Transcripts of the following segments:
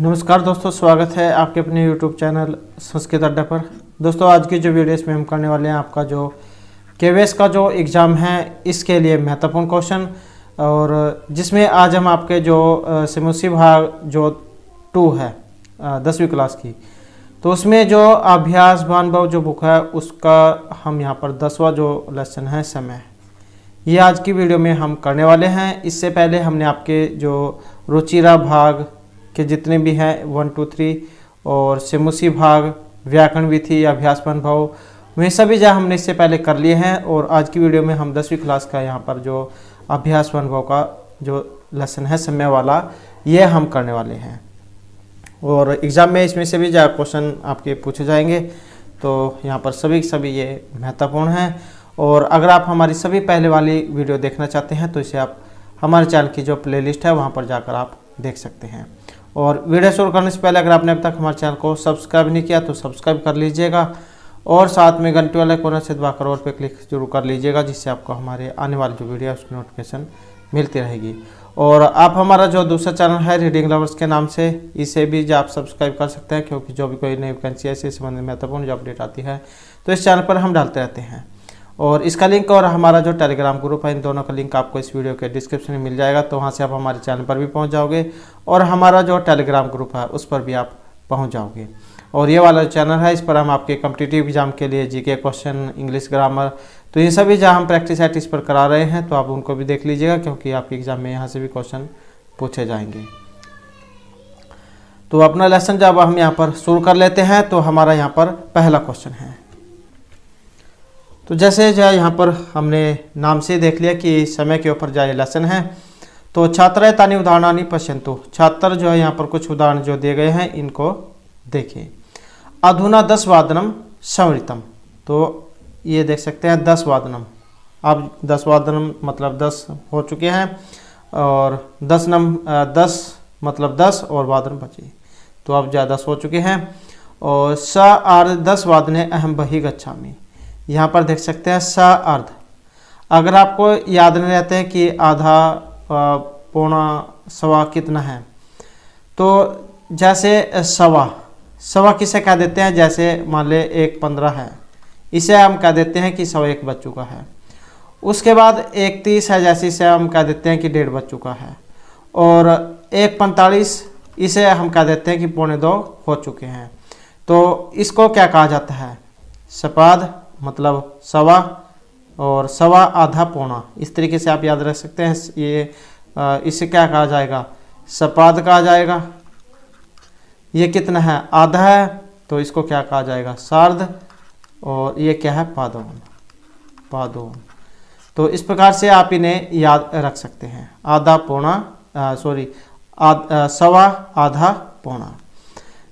नमस्कार दोस्तों, स्वागत है आपके अपने YouTube चैनल संस्कृत अड्डा पर। दोस्तों आज की जो वीडियो इसमें हम करने वाले हैं आपका जो केवीएस का जो एग्ज़ाम है इसके लिए महत्वपूर्ण क्वेश्चन, और जिसमें आज हम आपके जो सिमुसी भाग जो 2 है 10वीं क्लास की, तो उसमें जो अभ्यास भानुभव जो बुक है उसका हम यहाँ पर 10वां जो लेसन है समय, ये आज की वीडियो में हम करने वाले हैं। इससे पहले हमने आपके जो रुचिरा भाग के जितने भी हैं 1, 2, 3 और सिमुसी भाग, व्याकरण विधि, अभ्यास भानुभव, वह सभी जो हमने इससे पहले कर लिए हैं। और आज की वीडियो में हम 10वीं क्लास का यहाँ पर जो अभ्यास भानुभव का जो लेसन है समय वाला, ये हम करने वाले हैं। और एग्ज़ाम में इसमें से भी जो क्वेश्चन आपके पूछे जाएंगे, तो यहाँ पर सभी ये महत्वपूर्ण हैं। और अगर आप हमारी सभी पहले वाली वीडियो देखना चाहते हैं तो इसे आप हमारे चैनल की जो प्लेलिस्ट है वहाँ पर जाकर आप देख सकते हैं। और वीडियो शुरू करने से पहले अगर आपने अब तक हमारे चैनल को सब्सक्राइब नहीं किया तो सब्सक्राइब कर लीजिएगा, और साथ में घंटे वाले कोने से दबाकर और पे क्लिक जरूर कर लीजिएगा, जिससे आपको हमारे आने वाली जो वीडियो है उसकी नोटिफिकेशन मिलती रहेगी। और आप हमारा जो दूसरा चैनल है रीडिंग लवर्स के नाम से, इसे भी जो आप सब्सक्राइब कर सकते हैं, क्योंकि जो भी कोई नई वैकेंसी है इससे संबंधित महत्वपूर्ण जो अपडेट आती है तो इस चैनल पर हम डालते रहते हैं। और इसका लिंक और हमारा जो टेलीग्राम ग्रुप है, इन दोनों का लिंक आपको इस वीडियो के डिस्क्रिप्शन में मिल जाएगा, तो वहाँ से आप हमारे चैनल पर भी पहुँच जाओगे और हमारा जो टेलीग्राम ग्रुप है उस पर भी आप पहुँच जाओगे। और ये वाला चैनल है, इस पर हम आपके कॉम्पिटिटिव एग्जाम के लिए जीके क्वेश्चन, इंग्लिश ग्रामर, तो ये सभी जहाँ हम प्रैक्टिस सेट इस पर करा रहे हैं, तो आप उनको भी देख लीजिएगा, क्योंकि आपके एग्जाम में यहाँ से भी क्वेश्चन पूछे जाएंगे। तो अपना लेसन जब हम यहाँ पर शुरू कर लेते हैं, तो हमारा यहाँ पर पहला क्वेश्चन है। तो जैसे जो यहाँ पर हमने नाम से देख लिया कि समय के ऊपर जो लेसन है, तो छात्र तानी उदाहरणानि पश्यन्तु, छात्र जो है यहाँ पर कुछ उदाहरण जो दिए गए हैं इनको देखें। अधुना 10 वादनम संवृतम, तो ये देख सकते हैं 10 वादनम, अब 10 वादनम मतलब 10 हो चुके हैं, और 10 मतलब 10 और वादन बचे, तो अब जो 10 हो चुके हैं। और स आर्ध 10 वादने अहम बहि गच्छामि, यहाँ पर देख सकते हैं स अर्ध। अगर आपको याद नहीं रहते हैं कि आधा, पौना, सवा कितना है, तो जैसे सवा किसे कह देते हैं, जैसे मान ले 1:15 है, इसे हम कह देते हैं कि 1:15 बज चुका है। उसके बाद 1:30 है, जैसे इसे हम कह देते हैं कि 1:30 बज चुका है। और 1:45 इसे हम कह देते हैं कि 1:45 हो चुके हैं। तो इसको क्या कहा जाता है? सपाद मतलब सवा, और सवा आधा पौना, इस तरीके से आप याद रख सकते हैं। ये इसे क्या कहा जाएगा? सपाद कहा जाएगा। ये कितना है? आधा है, तो इसको क्या कहा जाएगा? सार्ध। और ये क्या है? पादोन। तो इस प्रकार से आप इन्हें याद रख सकते हैं। आधा पौना, सवा आधा पौना।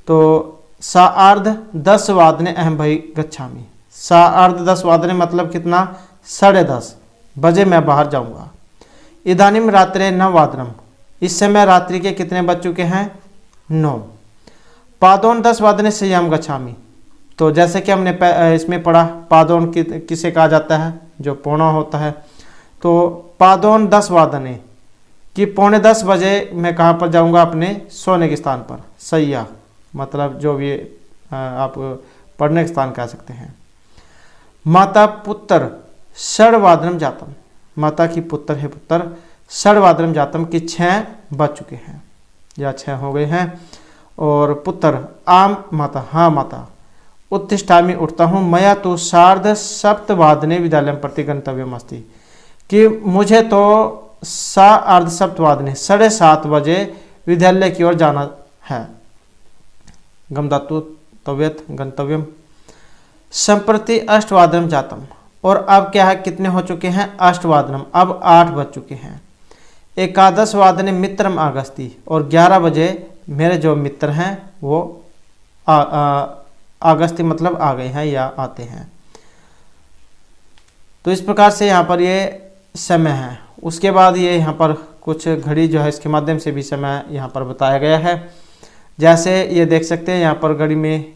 तो सा अर्ध 10 वादने अहम भई गच्छामि, सा अर्ध 10 वादने मतलब कितना? 10:30 बजे मैं बाहर जाऊंगा। इदानीम रात्रे 9 वादनम, इस समय रात्रि के कितने बज चुके हैं? 9। पादोन 10 वादने संयम गच्छामि, तो जैसे कि हमने इसमें पढ़ा, पादोन किसे कहा जाता है? जो पौना होता है। तो पादोन 10 वादने कि 9:45 बजे मैं कहाँ पर जाऊंगा? अपने सोने के स्थान पर। सैया मतलब जो भी आप पढ़ने के स्थान कह सकते हैं। माता पुत्र षड्वादनम जातम, माता की पुत्र है पुत्र, षड्वादनम जातम कि 6 बज चुके हैं या 6 हो गए हैं। और पुत्र आम माता, हाँ माता, उत्तिष्ठामि उठता हूँ, मया तो 7:30 विद्यालय प्रति गंतव्यम अस्ति, कि मुझे तो 7:30 बजे विद्यालय की ओर जाना है। गमदातु तव्यत गंतव्यम। संप्रति 8:00 जातम, और अब क्या है? कितने हो चुके हैं? 8:00, अब 8 बज चुके हैं। 11:00 मित्रम आगस्ती, और 11 बजे मेरे जो मित्र हैं वो आगस्ती मतलब आ गए हैं या आते हैं। तो इस प्रकार से यहाँ पर ये समय है। उसके बाद ये यहाँ पर कुछ घड़ी जो है इसके माध्यम से भी समय यहाँ पर बताया गया है। जैसे ये देख सकते हैं यहाँ पर घड़ी में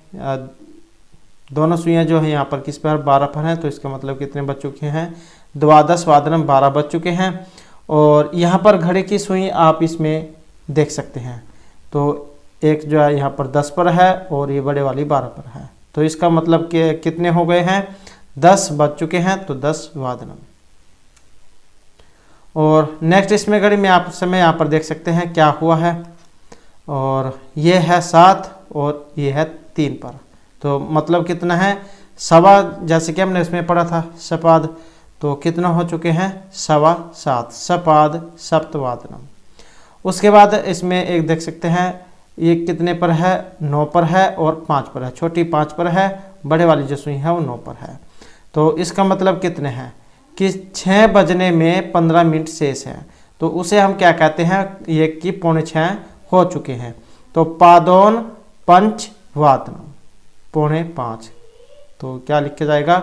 दोनों सुइयाँ जो है यहाँ पर किस पर? 12 पर हैं, तो इसका मतलब कितने बज चुके हैं? 12 वादनम 12 बज चुके हैं। और यहाँ पर घड़ी की सुई आप इसमें देख सकते हैं। तो एक जो है यहाँ पर 10 पर है और ये बड़े वाली 12 पर है। तो इसका मतलब कि कितने हो गए हैं, 10 बज चुके हैं, तो 10 वादनम। और नेक्स्ट इसमें घड़ी में आप समय यहाँ पर देख सकते हैं क्या हुआ है, और ये है 7 और ये है 3 पर। तो मतलब कितना है, सवा, जैसे कि हमने इसमें पढ़ा था सपाद, तो कितना हो चुके हैं, 7.25 सपाद सप्तवादनम। उसके बाद इसमें एक देख सकते हैं ये कितने पर है, 9 पर है और 5 पर है। छोटी 5 पर है, बड़े वाली जो सुई है वो 9 पर है। तो इसका मतलब कितने हैं कि 6 बजने में 15 मिनट शेष है। तो उसे हम क्या कहते हैं, ये कि 5:45 हो चुके हैं। तो पादोन पंच वादनम, 4:45। तो क्या लिखा जाएगा,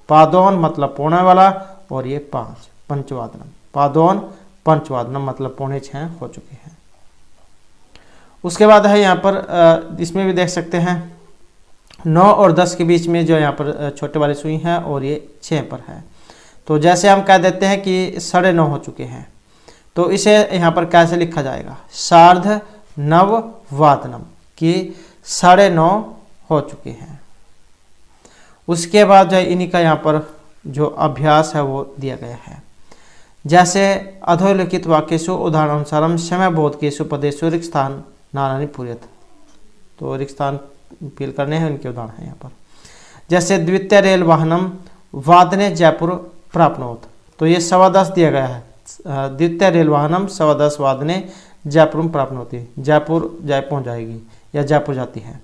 पादोन मतलब पौने वाला और ये 5 पंचवादनम, पादोन पंचवादनम मतलब 5:45 हो चुके हैं। उसके बाद है यहाँ पर इसमें भी देख सकते हैं 9 और 10 के बीच में जो यहाँ पर छोटे वाली सुई है और ये 6 पर है। तो जैसे हम कह देते हैं कि 9:30 हो चुके हैं, तो इसे यहाँ पर कैसे लिखा जाएगा, 9:30 वादनम कि 9:30 हो चुके हैं। उसके बाद जो इन्हीं का यहाँ पर जो अभ्यास है वो दिया गया है। जैसे अधोलिखित वाक्येषु उदाहरणानुसारम समय बोधकेषु पदेषु रिक्त स्थान नानानि पूर्यत। तो रिक्त स्थान फिल करने हैं, उनके उदाहरण हैं यहाँ पर। जैसे द्वितीय रेल वाहनम वादने जयपुर प्राप्नोत। तो ये 10:15 दिया गया है, द्वितीय रेल वाहनम 10:15 वादने जयपुर प्राप्नोति, जयपुर जय पहुँच जाएगी या जयपुर जाती है।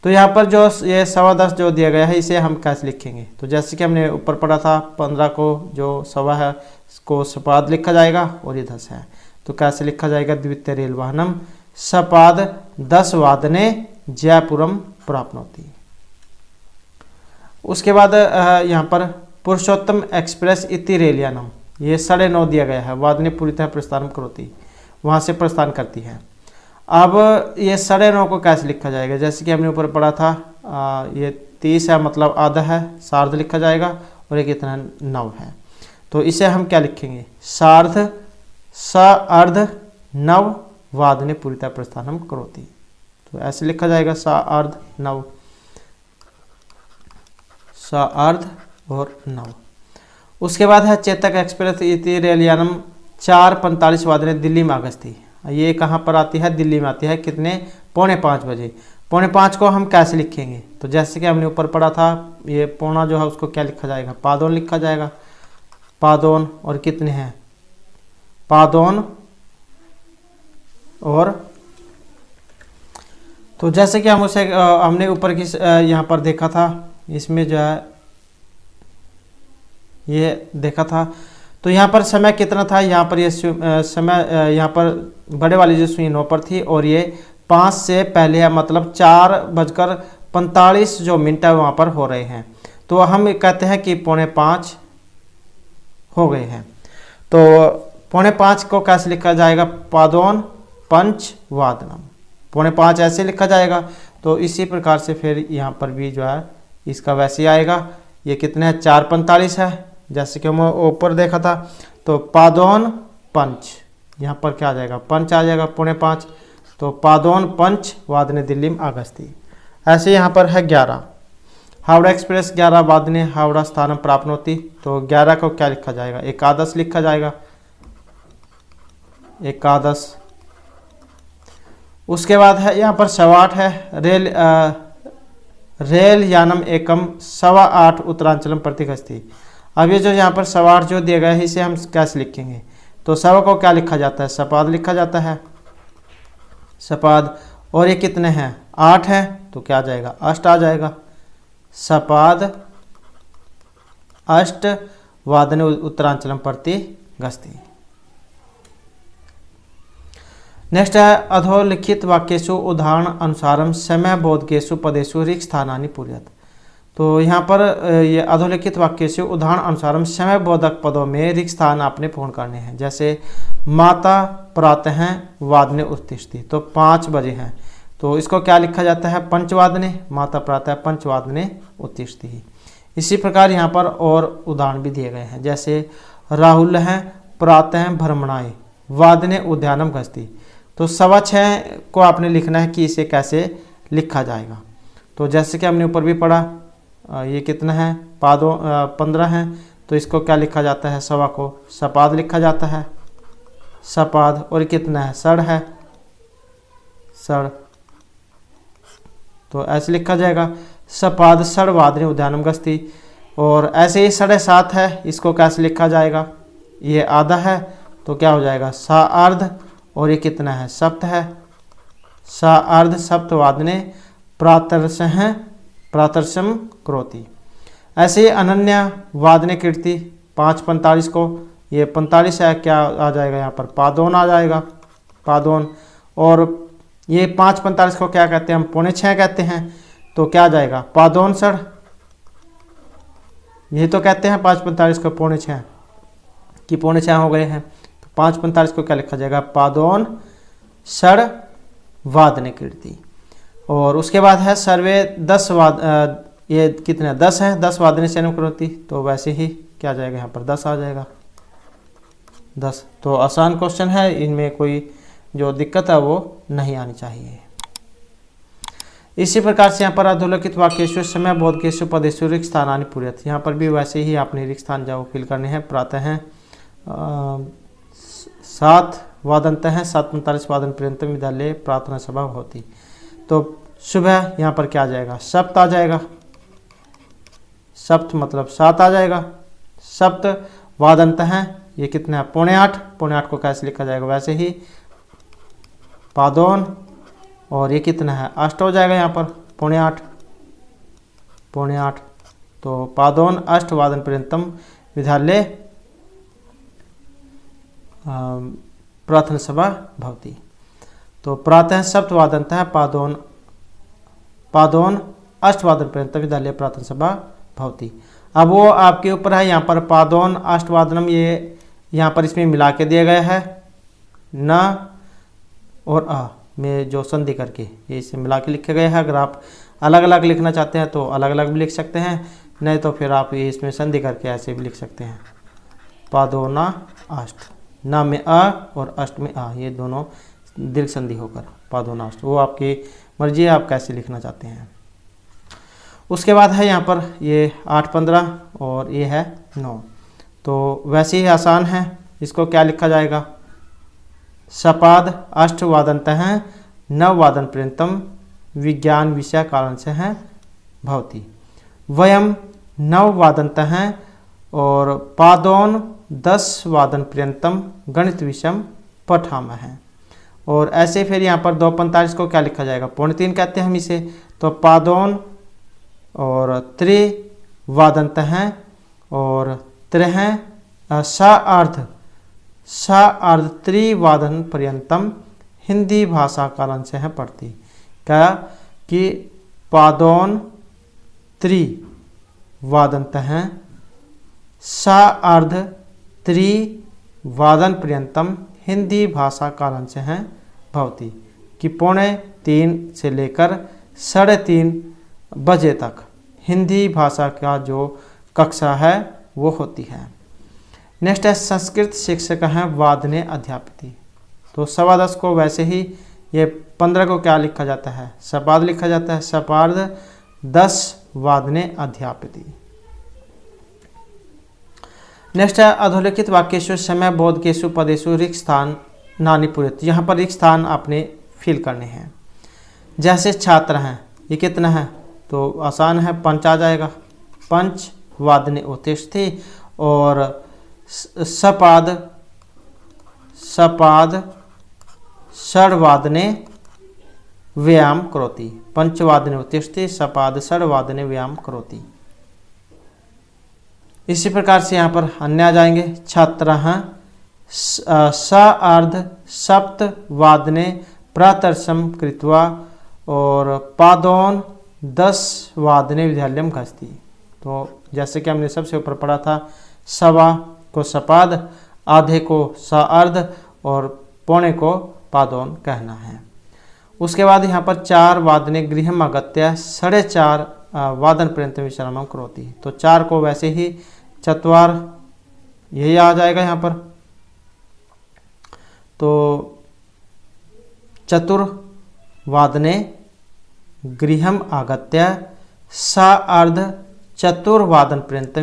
तो यहाँ पर जो ये 10:15 जो दिया गया है इसे हम कैसे लिखेंगे, तो जैसे कि हमने ऊपर पढ़ा था 15 को जो 1.15 है इसको सपाद लिखा जाएगा और ये 10 है। तो कैसे लिखा जाएगा, द्वितीय रेल वाहनम सपाद 10 वादने जयपुरम प्राप्नोति। उसके बाद यहाँ पर पुरुषोत्तम एक्सप्रेस इति रेलयानम, ये 9:30 दिया गया है, वादने पूरी तरह प्रस्थान करोति, वहाँ से प्रस्थान करती है। अब ये 9:30 को कैसे लिखा जाएगा, जैसे कि हमने ऊपर पढ़ा था ये 30 है मतलब आधा है, सार्ध लिखा जाएगा और ये कितना 9 है। तो इसे हम क्या लिखेंगे, सार्ध अर्ध 9 वादने पूरी तरह प्रस्थानम करोति। तो ऐसे लिखा जाएगा अर्ध 9, अर्ध और 9। उसके बाद है चेतक एक्सप्रेस इति रेलयानम 4:45 वादने दिल्ली में आगस्ती। ये कहाँ पर आती है, दिल्ली में आती है, कितने, 4:45 बजे। 4:45 को हम कैसे लिखेंगे, तो जैसे कि हमने ऊपर पढ़ा था ये पौना जो है उसको क्या लिखा जाएगा, पादोन लिखा जाएगा, पादोन और कितने हैं, पादोन और, तो जैसे कि हम उसे हमने ऊपर की यहाँ पर देखा था, इसमें जो है ये देखा था। तो यहाँ पर समय कितना था, यहाँ पर ये समय यहाँ पर बड़े वाली जो सुई 9 पर थी और ये 5 से पहले है, मतलब 4:45 जो मिनट है वहाँ पर हो रहे हैं। तो हम कहते हैं कि 4:45 हो गए हैं। तो 4:45 को कैसे लिखा जाएगा, पादोन पंच वादनम, 4:45 ऐसे लिखा जाएगा। तो इसी प्रकार से फिर यहाँ पर भी जो है इसका वैसे ही आएगा। ये कितने है, 4:45 है, जैसे कि हम ऊपर देखा था। तो पादोन पंच, यहाँ पर क्या आ जाएगा, पंच आ जाएगा 4:45। तो पादोन पंच वादने दिल्ली में आगस्ती। ऐसे यहाँ पर है 11, हावड़ा एक्सप्रेस 11 वादने हावड़ा स्थानम प्राप्नोति। तो 11 को क्या लिखा जाएगा, एकादश लिखा जाएगा, एकादश। उसके बाद है यहाँ पर 8:15 है, रेल यानम एकम 8:15 उत्तरांचलम प्रतिगस्ती। अब ये जो यहाँ पर 8:15 जो दिया गया है इसे हम कैसे लिखेंगे, तो 100 को क्या लिखा जाता है, सपाद लिखा जाता है, सपाद। और ये कितने हैं, 8 है, तो क्या आ जाएगा, अष्ट आ जाएगा, सपाद अष्ट वादने उत्तरांचलम प्रतिगस्ती। नेक्स्ट है अधोलिखित वाक्येषु उदाहरण अनुसारम समय बोधकेषु पदेषु रिक्त स्थानानि पूर्यत। तो यहाँ पर ये अधोलिखित वाक्येषु उदाहरण अनुसारम समय बोधक पदों में रिक्त स्थान आपने पूर्ण करने हैं। जैसे माता प्रातः वादने उत्तिष्ठति, तो 5 बजे हैं, तो इसको क्या लिखा जाता है, पंचवादने, माता प्रातः पंचवादने उत्तिष्ठति। इसी प्रकार यहाँ पर और उदाहरण भी दिए गए हैं। जैसे राहुल हैं प्रातः भ्रमणाय वादने उद्यानम गस्ती, तो 6:15 को आपने लिखना है कि इसे कैसे लिखा जाएगा। तो जैसे कि हमने ऊपर भी पढ़ा, ये कितना है, 15 है, तो इसको क्या लिखा जाता है, सवा को सपाद लिखा जाता है, सपाद। और कितना है, सड़ है, सड़, तो ऐसे लिखा जाएगा, सपाद सड़ वादने उद्यानम गस्ती। और ऐसे ही 7:30 है, इसको कैसे लिखा जाएगा, ये आधा है तो क्या हो जाएगा, सा अर्ध। और ये कितना है, सप्त है, सा अर्ध सप्त वादने प्रातर्शम करोति। ऐसे ही अनन्या वादने कीर्ति 5:45 को, ये 45 है, क्या आ जाएगा यहाँ पर, पादोन आ जाएगा, पादोन। और ये 5:45 को क्या कहते हैं हम, 5:45 कहते हैं, तो क्या आ जाएगा, पादोन सड़। ये तो कहते हैं 5:45 को 5:45 कि 5:45 हो गए हैं, तो 5:45 को क्या लिखा जाएगा, पादोन सड़ वादने कीर्ति। और उसके बाद है सर्वे 10 ये कितने 10 है, 10 वादने से अनुकृति, तो वैसे ही क्या आ जाएगा यहाँ पर 10 आ जाएगा, 10। तो आसान क्वेश्चन है, इनमें कोई जो दिक्कत है वो नहीं आनी चाहिए। इसी प्रकार से यहाँ पर अधोलिखित वाक्येषु समय बोधकेषु पदेषु रिक्त स्थानानि पूरयत, यहाँ पर भी वैसे ही आपने रिक्त स्थान जो फिल करने हैं। प्रातः हैं 7 वादनतः हैं 7:45 वादन पर्यंत विद्यालय प्रार्थना सभा होती। तो सुबह यहाँ पर क्या आ जाएगा, सप्त आ जाएगा, सप्त मतलब 7 आ जाएगा, सप्त वादनतः हैं, ये कितना है, 7:45, 7:45 को कैसे लिखा जाएगा, वैसे ही पादोन। और ये कितना है, अष्ट हो जाएगा यहाँ पर, 7:45, 7:45, तो पादोन अष्ट वादन पर्यंतम विद्यालय प्रार्थना सभा भवती। तो प्रातः सप्तवादनतः पादोन अष्टवादन पर्यंत विद्यालय प्रार्थना सभा भवती। अब वो आपके ऊपर है, यहाँ पर पादोन अष्टवादनम ये यहाँ पर इसमें मिला के दिया गया है, न और अ में जो संधि करके ये इसे मिला के लिखा गया है। अगर आप अलग अलग लिखना चाहते हैं तो अलग अलग भी लिख सकते हैं, नहीं तो फिर आप ये इसमें संधि करके ऐसे भी लिख सकते हैं, पादोना अष्ट, न में अ और अष्ट में अ, ये दोनों दीर्घ संधि होकर पादोना अष्ट। वो आपकी मर्जी है, आप कैसे लिखना चाहते हैं। उसके बाद है यहाँ पर ये 8:15 और ये है 9, तो वैसे ही आसान है। इसको क्या लिखा जाएगा, सपाद अष्ट वादनतः हैं 9 वादन पर्यंतम विज्ञान विषय कारण से हैं भवती। वयम 9 वादनतः हैं और पादोन 10 वादन पर्यंतम गणित विषयम पठामः हैं। और ऐसे फिर यहाँ पर 2:45 को क्या लिखा जाएगा, 2:45 कहते हैं हम इसे, तो पादोन और त्रि वादनतः हैं और त्रेह सार्ध त्रिवादन पर्यंतम हिंदी भाषा कालन से है पढ़ती। क्या कि पादोन त्रिवादनतः हैं सार्ध त्रिवादन पर्यंतम हिंदी भाषा कालन से हैं भवती, कि 2:45 से लेकर 3:30 बजे तक हिंदी भाषा का जो कक्षा है वो होती है। नेक्स्ट है संस्कृत शिक्षक हैं वादने अध्यापिती। तो 10:15 को वैसे ही ये 15 को क्या लिखा जाता है, सपाद लिखा जाता है, सपार्ध 10 वादने अध्यापिती। नेक्स्ट है अधोलिखित वाक्येषु समय बोधकेषु पदेषु रिक्त स्थान नानी पूरित। यहाँ पर रिक्त स्थान आपने फिल करने हैं। जैसे छात्र हैं, ये कितना है, तो आसान है, 5 आ जाएगा, 5 वादने उत्तिष्ठति और सपाद षड्वादने व्यायाम करोति। 5 वादने उत्तिष्ठति सपाद षड्वादने व्यायाम करोति। इसी प्रकार से यहाँ पर अन्य आ जाएंगे। छात्रः सार्ध सप्त वादने प्रातर्शम कृत्वा और पादोन 10 वादने विद्यालयम गच्छति। तो जैसे कि हमने सबसे ऊपर पढ़ा था, सवा को सपाद, आधे को सार्ध और पौने को पादोन कहना है। उसके बाद यहाँ पर 4 वादने गृहम आगत्य 4:30 वादन पर्यंत विश्रामम करोति। तो 4 को वैसे ही चत्वार यही आ जाएगा यहाँ पर। तो चतुर्वादने गृहम् आगत्य सार्ध चतुर्वादनपर्यन्तं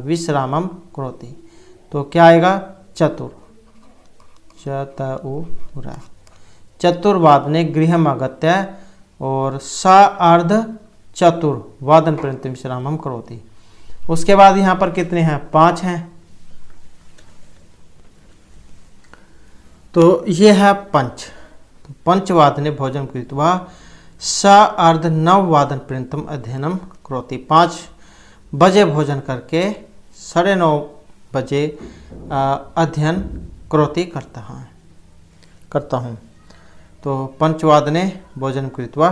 विश्रामं करोति। तो क्या आएगा? चतुर्वादने गृहम् आगत्य और सार्ध चतुर्वादनपर्यन्तं विश्रामं करोति। उसके बाद यहाँ पर कितने हैं? 5 हैं। तो ये है पंच। तो पंचवादने भोजन कृत्वा सार्ध नववादनपर्यन्तम् अध्ययनं करोति। 5 बजे भोजन करके 9:30 बजे अध्ययन करोति करता हूँ। तो पंचवादने भोजन कृत्वा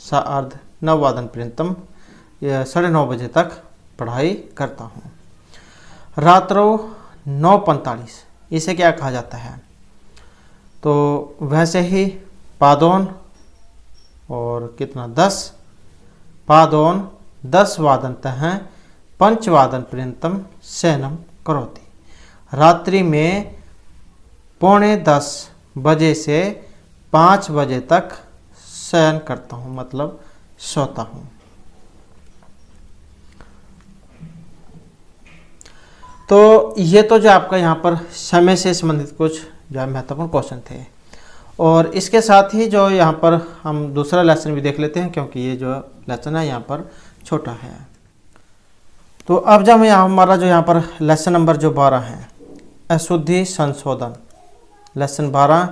सार्ध नववादनपर्यन्तम् 9:30 बजे तक पढ़ाई करता हूँ। रात्रौ 9:45 इसे क्या कहा जाता है? तो वैसे ही पादोन और कितना 10 पादोन 10 वादनतः पंचवादन पर्यंतम शयनम करोति। रात्रि में 9:45 बजे से 5 बजे तक शयन करता हूँ, मतलब सोता हूँ। तो ये तो जो आपका यहाँ पर समय से संबंधित कुछ जो महत्वपूर्ण क्वेश्चन थे, और इसके साथ ही जो यहाँ पर हम दूसरा लेसन भी देख लेते हैं, क्योंकि ये जो लेसन है यहाँ पर छोटा है। तो अब जब हमारा जो यहाँ पर लेसन नंबर जो 12 है, अशुद्धि संशोधन, लेसन 12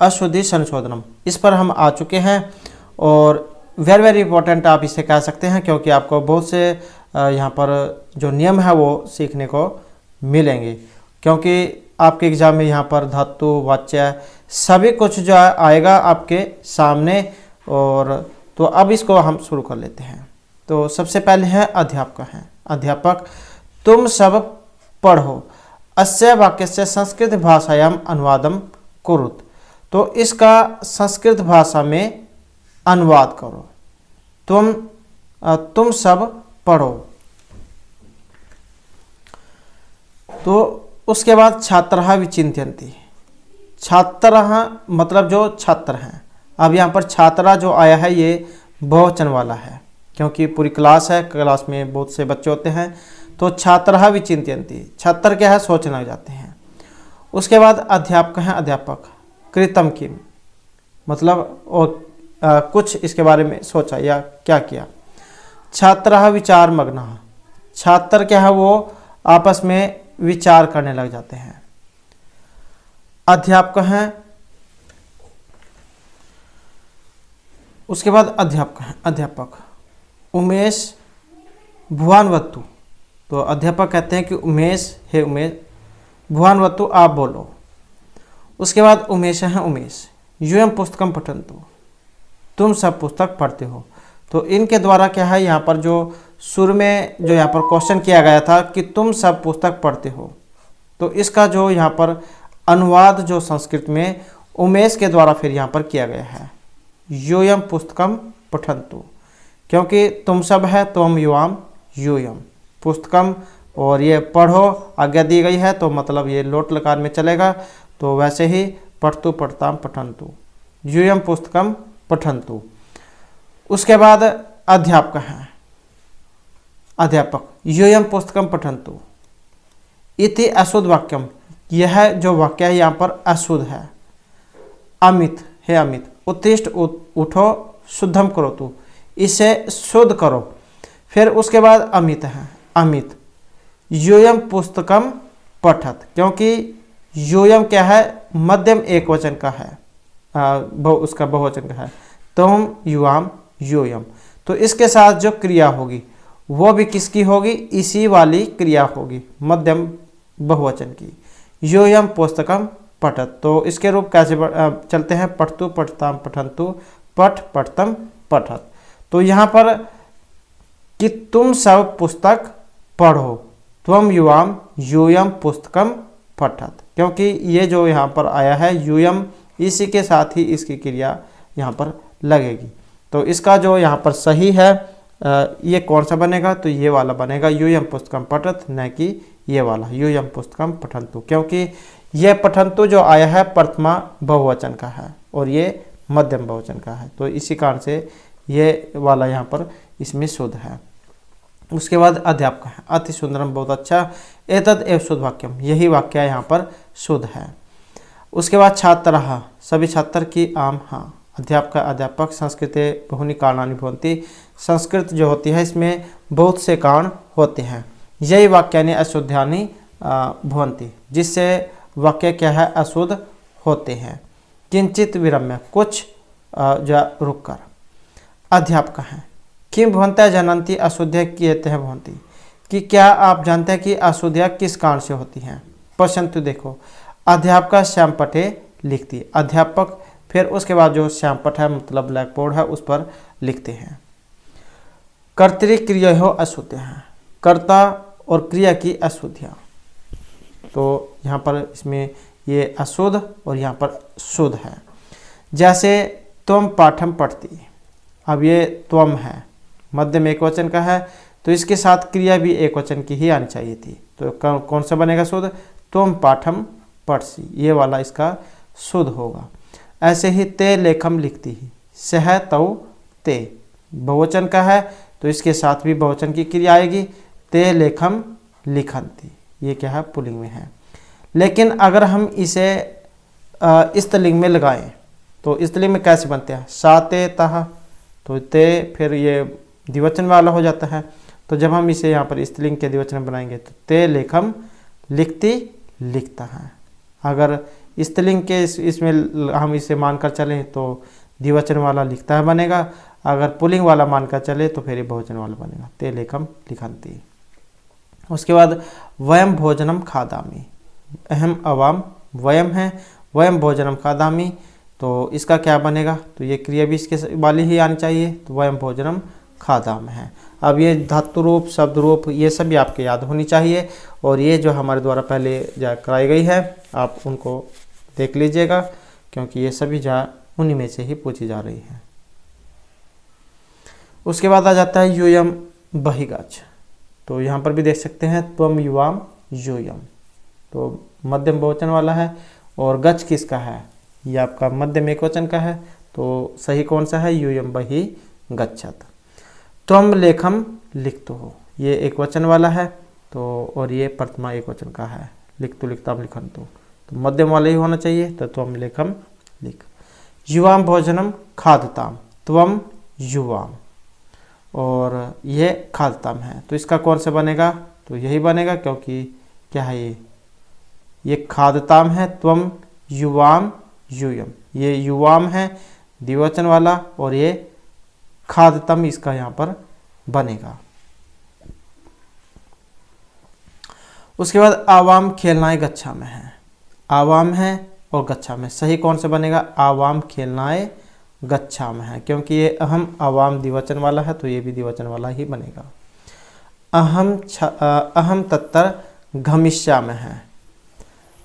अशुद्धि संशोधनम, इस पर हम आ चुके हैं। और वेरी इंपॉर्टेंट आप इसे कह सकते हैं, क्योंकि आपको बहुत से यहाँ पर जो नियम है वो सीखने को मिलेंगे, क्योंकि आपके एग्ज़ाम में यहाँ पर धातु वाच्य सभी कुछ जो आएगा आपके सामने। और तो अब इसको हम शुरू कर लेते हैं। तो सबसे पहले है अध्यापक तुम सब पढ़ो अस्य वाक्यस्य संस्कृत भाषायां अनुवादम कुरुत। तो इसका संस्कृत भाषा में अनुवाद करो। तुम सब पढ़ो। तो उसके बाद छात्रः विचिन्तयन्ति, छात्रः मतलब जो छात्र हैं। अब यहाँ पर छात्रा जो आया है ये बहुवचन वाला है, क्योंकि पूरी क्लास है, क्लास में बहुत से बच्चे होते हैं। तो छात्रः विचिन्तयन्ति, छात्र क्या है? सोचने लग जाते हैं। उसके बाद अध्यापक है, अध्यापक कृतम किम, मतलब और कुछ इसके बारे में सोचा या क्या किया। छात्रः विचार मग्नः, छात्र क्या है? वो आपस में विचार करने लग जाते हैं। अध्यापक हैं, उसके बाद अध्यापक हैं, अध्यापक उमेश भुवानवत्तु। तो अध्यापक कहते हैं कि उमेश, हे उमेश, भुवानवत्तु आप बोलो। उसके बाद उमेश हैं, उमेश यूयं पुस्तकम पठन्तु, तुम सब पुस्तक पढ़ते हो। तो इनके द्वारा क्या है, यहाँ पर जो शुरू में जो यहाँ पर क्वेश्चन किया गया था कि तुम सब पुस्तक पढ़ते हो, तो इसका जो यहाँ पर अनुवाद जो संस्कृत में उमेश के द्वारा फिर यहाँ पर किया गया है, यूयं पुस्तकम पठन्तु, क्योंकि तुम सब है तो हम युवाम यूयं पुस्तकम, और ये पढ़ो आज्ञा दी गई है, तो मतलब ये लोट लकार में चलेगा। तो वैसे ही पठतु पठताम पठन्तु, यूयं पुस्तकम पठन्तु। उसके बाद अध्यापक हैं, अध्यापक यूयं पुस्तकम पठन्तु इति अशुद्ध वाक्यम, यह जो वाक्य है यहाँ पर अशुद्ध है। अमित, हे अमित, उत्तिष्ठ उठो, शुद्धम करो तू, इसे शुद्ध करो। फिर उसके बाद अमित है, अमित यूयं पुस्तकम पठत, क्योंकि यूयं क्या है? मध्यम एक वचन का है, उसका बहुवचन का है। तुम युवाम यूयं, तो इसके साथ जो क्रिया होगी वो भी किसकी होगी? इसी वाली क्रिया होगी, मध्यम बहुवचन की, यूयं पुस्तकम पठत। तो इसके रूप कैसे चलते हैं? पठतु पठताम पठन्तु, पठ पठतम पठत। तो यहाँ पर कि तुम सब पुस्तक पढ़ो, त्वम युवाम यूयं पुस्तकम पठत, क्योंकि ये जो यहाँ पर आया है यूयं, इसी के साथ ही इसकी क्रिया यहाँ पर लगेगी। तो इसका जो यहाँ पर सही है ये कौन सा बनेगा? तो ये वाला बनेगा, यूयं पुस्तकम पठत, न कि ये वाला यूयम पुस्तकम पठन्तु, क्योंकि ये पठन्तु जो आया है प्रथमा बहुवचन का है और ये मध्यम बहुवचन का है, तो इसी कारण से ये वाला यहाँ पर इसमें शुद्ध है। उसके बाद अध्यापक है, अति सुंदरम बहुत अच्छा, एतद एव शुद्ध वाक्यम, यही वाक्य यहाँ पर शुद्ध है। उसके बाद छात्रः, सभी छात्र की आम हाँ, अध्यापक अध्यापक, संस्कृते बहुनि कारणानि भवन्ति, संस्कृत जो होती है इसमें बहुत से कारण होते हैं। यही वाक्यानि अशुद्धानि भवन्ति, जिससे वाक्य क्या है अशुद्ध होते हैं। किंचित विरम्य, कुछ जो रुक कर। अध्यापक हैं, किं भवन्तः जानन्ति अशुद्ध्या कियतः भवन्ति, कि क्या आप जानते हैं कि अशुद्धियाँ किस कारण से होती हैं। पश्यन्तु देखो, अध्यापक श्यामपटे लिखती, अध्यापक फिर उसके बाद जो श्यामपट है मतलब ब्लैक बोर्ड है उस पर लिखते हैं। कर्तृक्रिया हो अशुद्ध है, कर्ता और क्रिया की अशुद्धियाँ, तो यहाँ पर इसमें ये अशुद्ध और यहाँ पर शुद्ध है। जैसे त्वम पाठम पढ़ती, अब ये त्वम है, मध्य में एक वचन का है, तो इसके साथ क्रिया भी एक वचन की ही आनी चाहिए थी, तो कौन सा बनेगा शुद्ध, त्वम पाठम पढ़सी, ये वाला इसका शुद्ध होगा। ऐसे ही ते लेखम लिखती ही, सह तौ ते बहुवचन का है, तो इसके साथ भी बहुवचन की क्रिया आएगी, ते लेखम लिखन्ति, ये क्या है पुल्लिंग में है। लेकिन अगर हम इसे स्त्रीलिंग में लगाएं तो स्त्रीलिंग में कैसे बनते हैं, साते तह, तो ते फिर ये द्विवचन वाला हो जाता है, तो जब हम इसे यहाँ पर स्त्रीलिंग के द्विवचन बनाएंगे तो ते लेखम लिखती लिखता है। अगर स्त्रीलिंग के इसमें हम इसे मानकर चलें तो द्विवचन वाला लिखता है बनेगा, अगर पुल्लिंग वाला मानकर चले तो फिर ये बहुवचन वाला बनेगा, ते लेखम लिखन्ति। उसके बाद वयम भोजनम खादामि, अहम अवाम वयम है, वयम भोजनम खादामि, तो इसका क्या बनेगा, तो ये क्रिया भी इसके वाली ही आनी चाहिए, तो वयम भोजनम खादाम है। अब ये धातु रूप शब्द रूप ये सब भी आपके याद होनी चाहिए, और ये जो हमारे द्वारा पहले जा कराई गई है आप उनको देख लीजिएगा, क्योंकि ये सभी जा उन्हीं में से ही पूछी जा रही है। उसके बाद आ जाता है यूयम बहिगच्छ, तो यहाँ पर भी देख सकते हैं त्वम युवाम यूयम, तो मध्यम बहुवचन वाला है, और गच्छ किसका है, ये आपका मध्यम एक वचन का है, तो सही कौन सा है, यूयम बहि गच्छत। त्वम लेखम लिखतु हो, ये एक वचन वाला है, तो और ये प्रथमा एक वचन का है, लिखतु लिखताम लिखन्तु, तो मध्यम वाला ही होना चाहिए, तो त्वम लेखम लिख। युवाम भोजनम खादताम, त्वम युवाम, और ये खादताम है, तो इसका कौन सा बनेगा, तो यही बनेगा, क्योंकि क्या है ये खादताम है, त्वम युवाम यूयम, ये युवाम है द्विवचन वाला, और ये खादतम इसका यहाँ पर बनेगा। उसके बाद आवाम खेलनाए गच्छा में है, आवाम है और गच्छा में, सही कौन सा बनेगा, आवाम खेलनाए गच्छा में है, क्योंकि ये अहम आवाम द्विवचन वाला है, तो ये भी द्विवचन वाला ही बनेगा। अहम तत्तर घमिष्या में है,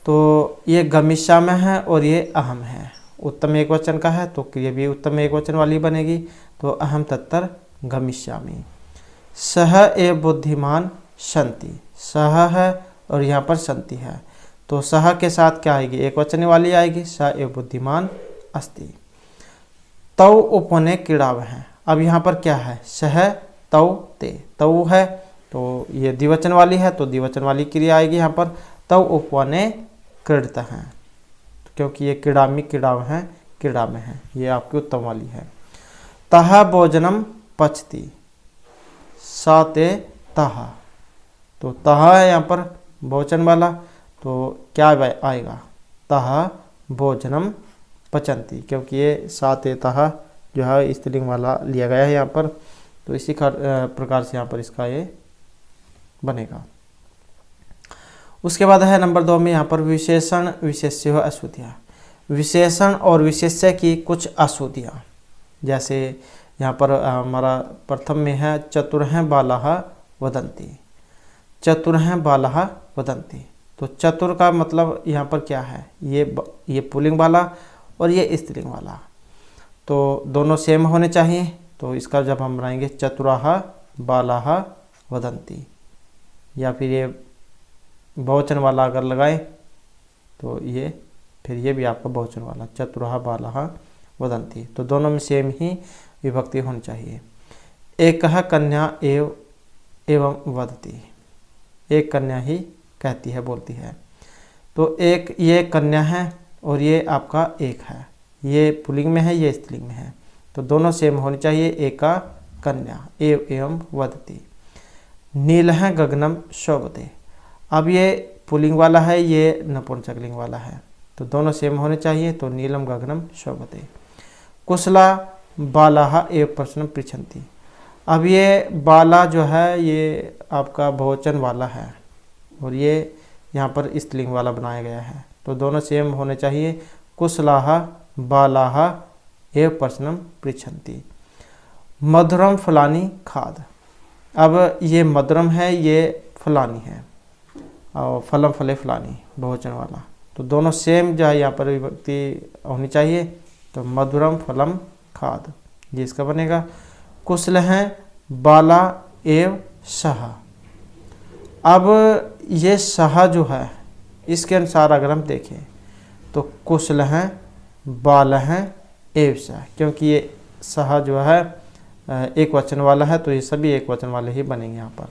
तो ये घमिष्या में है और ये अहम है, उत्तम एक वचन का है, तो क्रिया भी उत्तम एक वचन वाली बनेगी, तो अहम तत्तर घमिष्यामि। सह ए बुद्धिमान संति, सह है और यहाँ पर संति है, तो सह के साथ क्या आएगी, एक वचन वाली आएगी, सह ए बुद्धिमान अस्ति। तौ उपने क्रीड़ाव है, अब यहाँ पर क्या है, सह तौ ते, तौ है तो ये द्विवचन वाली है, तो द्विवचन वाली क्रिया आएगी यहाँ पर, तौ उपने क्रीड़ता है, क्योंकि ये क्रीड़ामी क्रीड़ाव है, क्रीड़ा में है, ये आपकी उत्तम वाली है। तह भोजनम पचती, साते तह, तो तह है यहाँ पर बहुवचन वाला, तो क्या आएगा, तह भोजनम पचंती, क्योंकि ये साते तह जो है स्त्रीलिंग वाला लिया गया है यहाँ पर, तो इसी प्रकार से यहाँ पर इसका ये बनेगा। उसके बाद है नंबर 2 में यहाँ पर विशेषण विशेष्य अशुद्धियाँ, विशेषण और विशेष्य की कुछ अशुद्धियाँ, जैसे यहाँ पर हमारा प्रथम में है चतुर हैं बालाह वदंती, चतुर हैं बालाह वदंती, तो चतुर का मतलब यहाँ पर क्या है, ये पुल्लिंग वाला और ये स्त्रीलिंग वाला, तो दोनों सेम होने चाहिए, तो इसका जब हम बनाएंगे चतुराह बालाह वदंती, या फिर ये बहुवचन वाला अगर लगाएं तो ये फिर ये भी आपका बहुवचन वाला, चतुरः बालाः वदन्ति। तो दोनों में सेम ही विभक्ति होनी चाहिए। एकः कन्या एवं वदति, एक कन्या ही कहती है, बोलती है। तो एक ये कन्या है और ये आपका एक है, ये पुल्लिंग में है, ये स्त्रीलिंग में है, तो दोनों सेम होनी चाहिए। एका कन्या एवं वदति। नीलः गगनम शोभते, अब ये पुल्लिंग वाला है, ये नपुंसकलिंग वाला है, तो दोनों सेम होने चाहिए। तो नीलम गगनम शोभते। कुशला बालाः एव प्रश्नम पृच्छन्ति, अब ये बाला जो है ये आपका बहुवचन वाला है और ये यहाँ पर स्त्रीलिंग वाला बनाया गया है, तो दोनों सेम होने चाहिए। कुशलाः बालाः एव प्रश्नम पृच्छन्ति। मधुरम फलानी खाद, अब ये मधुरम है, ये फलानी है, और फलम फले फलानी बहुवचन वाला, तो दोनों सेम जो है यहाँ पर विभक्ति होनी चाहिए। तो मधुरम फलम खाद, ये इसका बनेगा। कुशल हैं बाला एव सह, अब ये सह जो है इसके अनुसार अगर हम देखें तो कुशल हैं बाल हैं एव सह, क्योंकि ये सह जो है एक वचन वाला है, तो ये सभी एक वचन वाले ही बनेंगे यहाँ पर।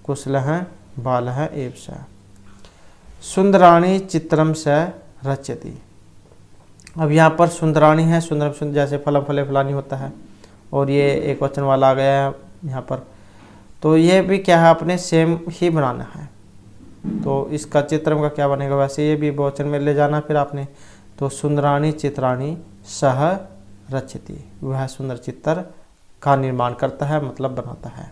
कुशल हैं बाल है एव सह। सुंदराणी चित्रम स रचयति, अब यहाँ पर सुंदराणी है, सुंदरम सुंदर जैसे फलम फले फलानी होता है, और ये एक वचन वाला आ गया है यहाँ पर, तो ये भी क्या है अपने सेम ही बनाना है। तो इसका चित्रम का क्या बनेगा, वैसे ये भी बहुवचन में ले जाना फिर आपने। तो सुंदराणी चित्राणी सह रचयति, वह सुंदर चित्र का निर्माण करता है, मतलब बनाता है।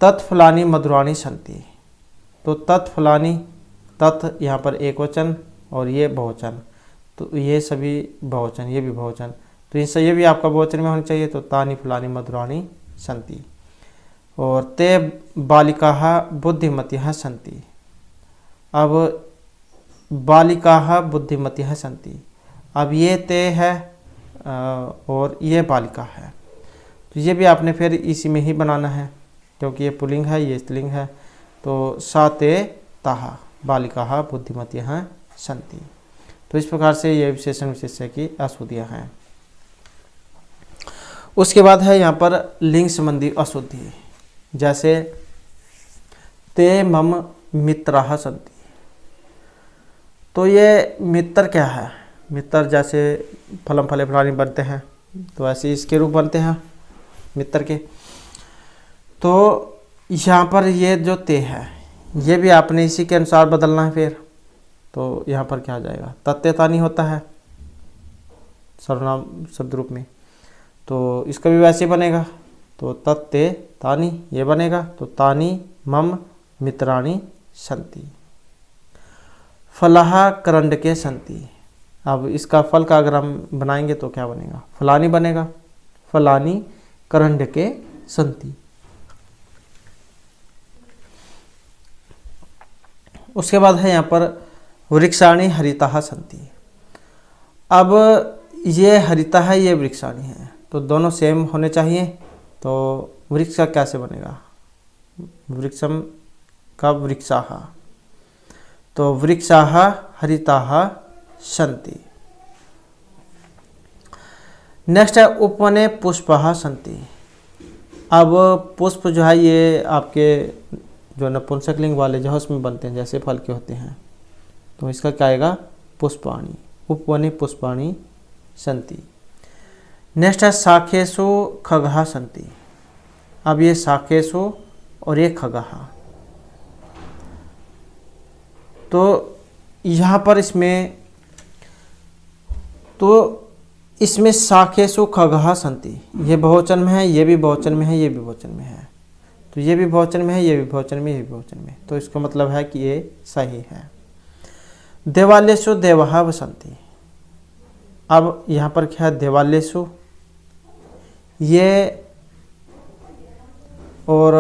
तत्फलानी मधुराणी सन्ति, तो तत्फलानी, तत् यहाँ पर एक वचन और ये बहुवचन, तो ये सभी बहुवचन, ये भी बहुवचन, तो इनसे ये भी आपका बहुवचन में होनी चाहिए। तो तानी फलानी मधुराणी सन्ति। और ते बालिकाः बुद्धिमत्यः सन्ति, अब बालिकाः बुद्धिमत्यः सन्ति, अब ये ते है और ये बालिका है, तो ये भी आपने फिर इसी में ही बनाना है, क्योंकि ये पुल्लिंग है, ये स्त्रीलिंग है। तो सा ते ताः बालिकाः बुद्धिमत्यः सन्ति। तो इस प्रकार से ये विशेषण विशेष्य की अशुद्धियाँ हैं। उसके बाद है यहाँ पर लिंग संबंधी अशुद्धि, जैसे ते मम मित्राः सन्ति, तो ये मित्र क्या है, मित्र जैसे फलम फले फलानी बनते हैं, तो ऐसे इसके रूप बनते हैं मित्र के। तो यहाँ पर ये जो ते है ये भी आपने इसी के अनुसार बदलना है फिर। तो यहाँ पर क्या आ जाएगा, तत्ते तानी होता है सर्वनाम शब्द रूप में, तो इसका भी वैसे बनेगा। तो तत्ते तानी ये बनेगा। तो तानी मम मित्राणि सन्ति। फलाः करंडके सन्ति, अब इसका फल का अगर हम बनाएंगे तो क्या बनेगा, फलानी बनेगा। फलानी करंडके सन्ति। उसके बाद है यहाँ पर वृक्षाणि हरिताः सन्ति, अब ये हरिता है, ये वृक्षाणि है, तो दोनों सेम होने चाहिए। तो वृक्ष का कैसे बनेगा, वृक्षम का वृक्षाः, तो वृक्षाः हरिताः सन्ति। नेक्स्ट है उपवने पुष्पाः सन्ति, अब पुष्प जो है ये आपके जो नपुंसकलिंग वाले जो उसमें बनते हैं, जैसे फल के होते हैं, तो इसका क्या आएगा, पुष्पाणि। उपवने पुष्पाणि सन्ति। नेक्स्ट है शाखेषु खगाः सन्ति, अब ये शाखेषु और ये खगाः, तो यहाँ पर इसमें शाखेषु खगाः सन्ति, ये बहुवचन में है, ये भी बहुवचन में है, ये भी बहुवचन में है, तो ये भी बहुवचन में है, ये भी बहुवचन में, ये भी बहुवचन में, तो इसका मतलब है कि ये सही है। देवालयेषु देवाः वसन्ति, अब यहाँ पर क्या है, देवालयेषु ये और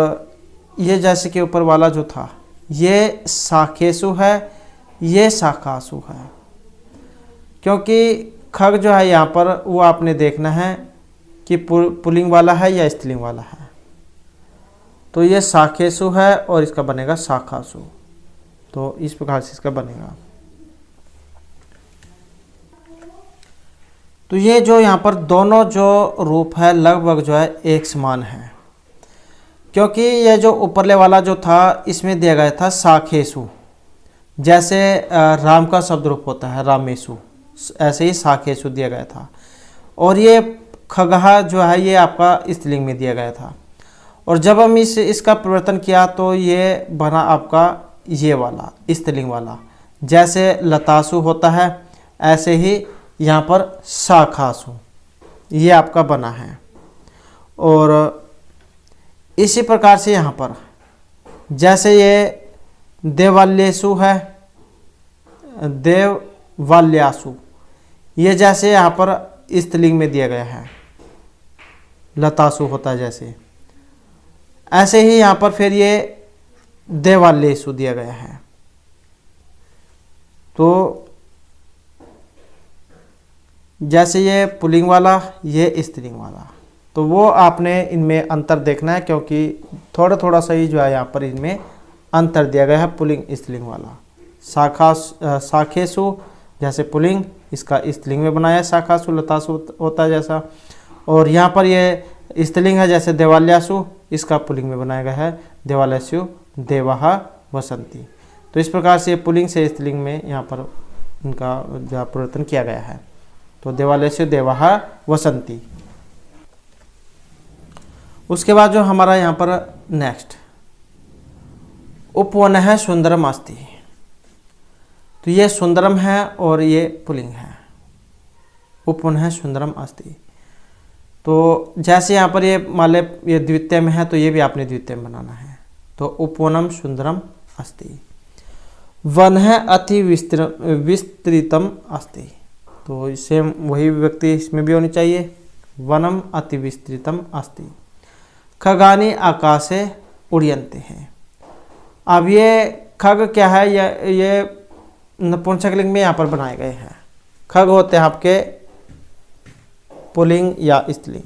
ये जैसे कि ऊपर वाला जो था ये शाखेषु है, ये शाखासु है, क्योंकि खग जो है यहाँ पर वो आपने देखना है कि पुल्लिंग वाला है या स्त्रीलिंग वाला है। तो ये शाखेषु है और इसका बनेगा शाखासु। तो इस प्रकार से इसका बनेगा। तो ये जो यहाँ पर दोनों जो रूप है लगभग जो है एक समान है, क्योंकि ये जो ऊपरले वाला जो था इसमें दिया गया था साखेसु, जैसे राम का शब्द रूप होता है रामेशु, ऐसे ही साखेसु दिया गया था। और ये खगहा जो है ये आपका स्त्रीलिंग में दिया गया था। और जब हम इसका परिवर्तन किया तो ये बना आपका ये वाला स्त्रीलिंग वाला, जैसे लतासु होता है ऐसे ही यहाँ पर शाखासु ये आपका बना है। और इसी प्रकार से यहाँ पर जैसे ये देवाल्यसु है, देवाल्यासु, ये जैसे यहाँ पर स्त्रीलिंग में दिया गया है, लतासु होता है जैसे, ऐसे ही यहाँ पर फिर ये देवाल्यसु दिया गया है। तो जैसे ये पुल्लिंग वाला ये स्त्रीलिंग वाला, तो वो आपने इनमें अंतर देखना है, क्योंकि थोड़ा थोड़ा सा ही जो है यहाँ पर इनमें अंतर दिया गया है पुल्लिंग स्त्रीलिंग वाला। शाखेसु जैसे पुल्लिंग, इसका स्त्रीलिंग में बनाया है शाखासु, लतासु होता है जैसा। और यहाँ पर ये स्त्रीलिंग है जैसे देवाल्यासु, इसका पुल्लिंग में बनाया गया है देवालयस्यु देवाः वसन्ति। तो इस प्रकार से पुल्लिंग से स्त्रीलिंग में यहाँ पर इनका जो परिवर्तन किया गया है। तो देवालयस्यु देवाः वसन्ति। उसके बाद जो हमारा यहाँ पर नेक्स्ट उपवनः सुंदरम अस्ति, तो ये सुंदरम है और ये पुल्लिंग है, उपवनः सुंदरम अस्ति। तो जैसे यहाँ पर ये मान ले ये द्वितीय में है तो ये भी आपने द्वितीय में बनाना है। तो उपवनम सुंदरम अस्ति, वनः अति विस्तृतम अस्ति, तो सेम वही व्यक्ति इसमें भी होनी चाहिए, वनम अति विस्तृतम अस्ति। खगानि आकाशे उड़यन्ते हैं। अब ये खग क्या है, ये नपुंसकलिंग में यहाँ पर बनाए गए हैं। खग होते हैं आपके पुल्लिंग या स्त्रीलिंग।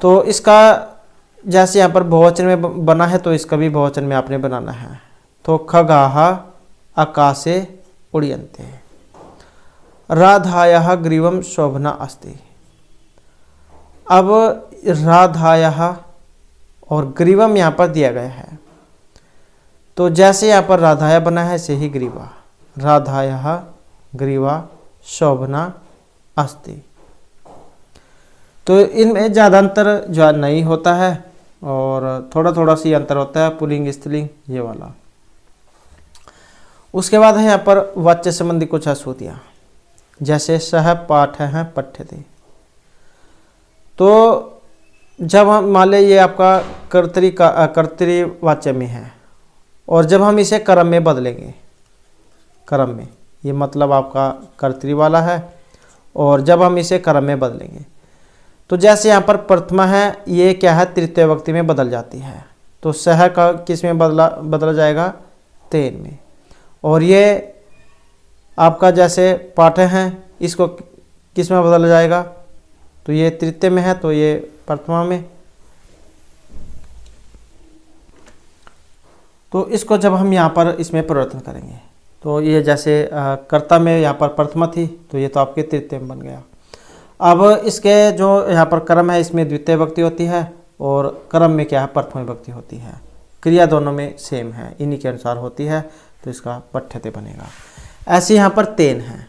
तो इसका जैसे यहाँ पर बहुवचन में बना है तो इसका भी बहुवचन में आपने बनाना है। तो खगाः आकाशे उड़यन्ते, राधायाः ग्रीवम शोभना अस्ति। अब राधायाः और ग्रीवम यहाँ पर दिया गया है, तो जैसे यहाँ पर राधाया बना है ऐसे ही ग्रीवा, राधायाः ग्रीवा शोभना अस्ति। तो इनमें ज़्यादा अंतर जो नहीं होता है और थोड़ा थोड़ा सी अंतर होता है पुल्लिंग स्त्रीलिंग ये वाला। उसके बाद है यहाँ पर वाच्य संबंधी कुछ अश्रुतियाँ, जैसे सह पाठ है पठ्यते। तो जब हम मान लें ये आपका कर्तृवाच्य में है और जब हम इसे कर्म में बदलेंगे, कर्म में ये मतलब आपका कर्तृ वाला है, और जब हम इसे कर्म में बदलेंगे तो जैसे यहाँ पर प्रथमा है ये क्या है तृतीय विभक्ति में बदल जाती है। तो सह का किस में बदला जाएगा, तेन में। और ये आपका जैसे पाठ है इसको किस में बदला जाएगा, तो ये तृतीय में है तो ये प्रथमा में। तो इसको जब हम यहाँ पर इसमें परिवर्तन करेंगे तो ये जैसे कर्ता में यहाँ पर प्रथमा थी तो ये तो आपके तृतीय में बन गया। अब इसके जो यहाँ पर कर्म है इसमें द्वितीय विभक्ति होती है और कर्म में क्या है प्रथम विभक्ति होती है। क्रिया दोनों में सेम है, इन्हीं के अनुसार होती है, तो इसका पठ्यते बनेगा। ऐसे यहाँ पर तेन है,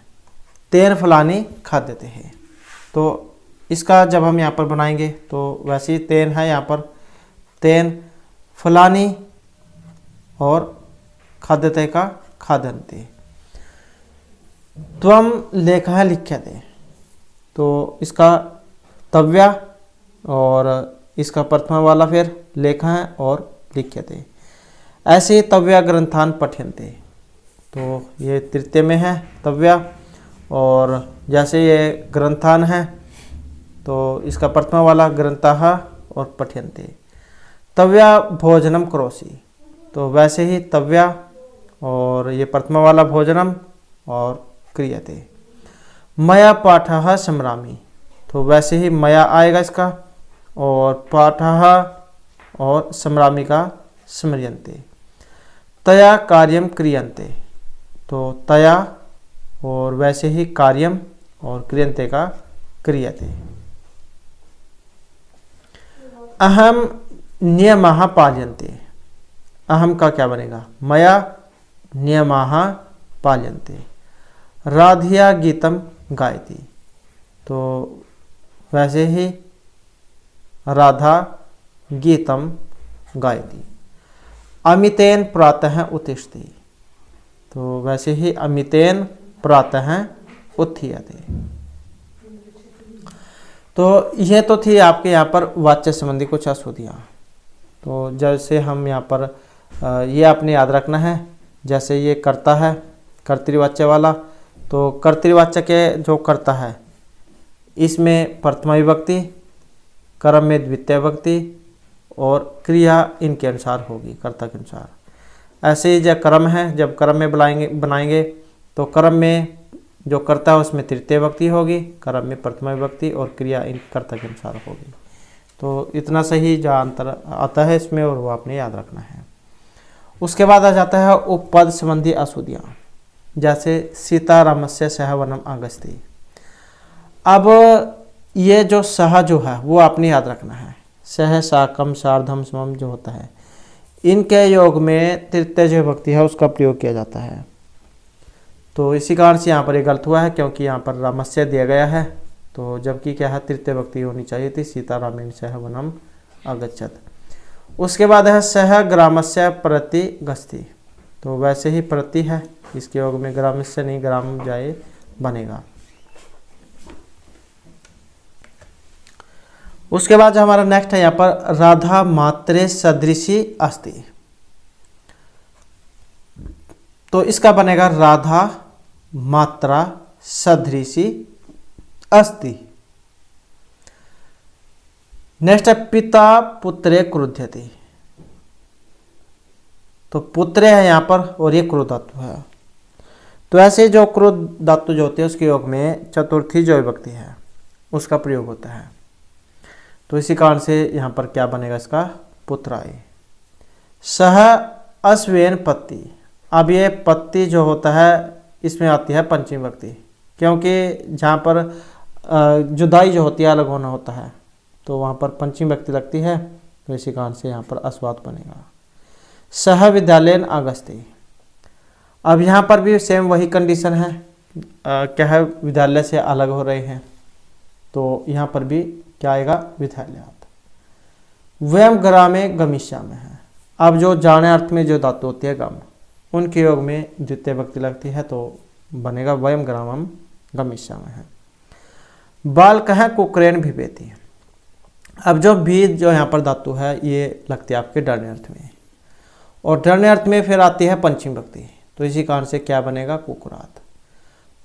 तेन फलानी खाद्यते है, तो इसका जब हम यहाँ पर बनाएंगे तो वैसे ही तेन है यहाँ पर, तेन फलानी और खाद्यते का खादन्ते। त्वम लेखः लिख्यते, तो इसका तव्या और इसका प्रथमा वाला फिर लेखा है और लिख्यते। ऐसे तव्या ग्रंथान पठ्यन्ते, तो ये तृतीय में है तव्या, और जैसे ये ग्रंथान है तो इसका प्रथमा वाला ग्रंथाः और पठ्यन्ते। तव्या भोजनम करोसि, तो वैसे ही तव्या और ये प्रथमा वाला भोजनम और क्रियते। मया पाठः स्मरामि, तो वैसे ही मया आएगा इसका, और पाठः और स्मरामि का स्मर्यन्ते। तया कार्यम क्रियन्ते, तो तया और वैसे ही कार्यम और क्रियन्ते का क्रियते। अहम नियमाः पाल्यन्ते, अहम का क्या बनेगा, मया नियमाः पाल्यन्ते। राधिया गीतम गायति, तो वैसे ही राधा गीतम गायति। अमितेन प्रातः उत्तिष्ठति, तो वैसे ही अमितेन प्रातः उत्थीयते। तो यह तो थी आपके यहाँ पर वाच्य संबंधी कुछ अशुद्धियाँ। तो जैसे हम यहाँ पर ये आपने याद रखना है, जैसे ये कर्ता है कर्तृवाच्य वाला, तो कर्तृवाच्य के जो कर्ता है इसमें प्रथमा विभक्ति, कर्म में द्वितीय विभक्ति और क्रिया इनके अनुसार होगी, कर्ता के अनुसार। ऐसे ही जब कर्म है, जब कर्म में बनाएंगे तो कर्म में जो कर्ता है उसमें तृतीय विभक्ति होगी, कर्म में प्रथमा विभक्ति और क्रिया इन कर्ता के अनुसार होगी। तो इतना सही जो अंतर आता है इसमें, और वो आपने याद रखना है। उसके बाद आ जाता है उपपद संबंधी अशुद्धियाँ, जैसे सीतारामस्य सह वनम आगस्ति। अब ये जो सह जो है वो आपने याद रखना है, सह साकम सार्धम समम जो होता है, इनके योग में तृतीय जो विभक्ति है उसका प्रयोग किया जाता है। तो इसी कारण से यहाँ पर एक गलत हुआ है, क्योंकि यहाँ पर रामस्य दिया गया है, तो जबकि क्या है तृतीय विभक्ति होनी चाहिए थी, सीतारामेण सह वनम अगच्छत। उसके बाद है सह ग्रामस्य प्रति गस्ति, तो वैसे ही प्रति है, इसके योग में ग्रामस्य नहीं ग्राम जाए बनेगा। उसके बाद जो हमारा नेक्स्ट है यहाँ पर राधा मात्रे सदृशी अस्ति, तो इसका बनेगा राधा मात्रा सदृशी अस्ति। नेक्स्ट है पिता पुत्रे क्रुध्यति, तो पुत्रे है यहाँ पर और ये क्रुद्ध धातु है। तो ऐसे जो क्रुद्ध धातु जो होती है उसके योग में चतुर्थी जो विभक्ति है उसका प्रयोग होता है। तो इसी कारण से यहाँ पर क्या बनेगा इसका, पुत्राय। सह अश्वेन पत्ति, अब ये पत्ति जो होता है इसमें आती है पंचमी विभक्ति, क्योंकि जहाँ पर जुदाई जो होती है अलग होना होता है तो वहाँ पर पंचमी विभक्ति लगती है, तो इसी कारण से यहाँ पर अस्वाद बनेगा। सह विद्यालयन आगस्ति, अब यहाँ पर भी सेम वही कंडीशन है, क्या है विद्यालय से अलग हो रहे हैं, तो यहाँ पर भी क्या आएगा विद्यालयात। वयम ग्रामे गमिष्यामि है, अब जो जाने अर्थ में जो धातु होती है गम, उनके योग में द्वितीय विभक्ति लगती है, तो बनेगा वयम ग्रामम गमिष्यामि है। बालक है कुक्रेन भिपेति, अब जो भी जो यहाँ पर धातु है ये लगती है आपके डरने अर्थ में, और डरने अर्थ में फिर आती है पंचमी विभक्ति, तो इसी कारण से क्या बनेगा कुकुरात।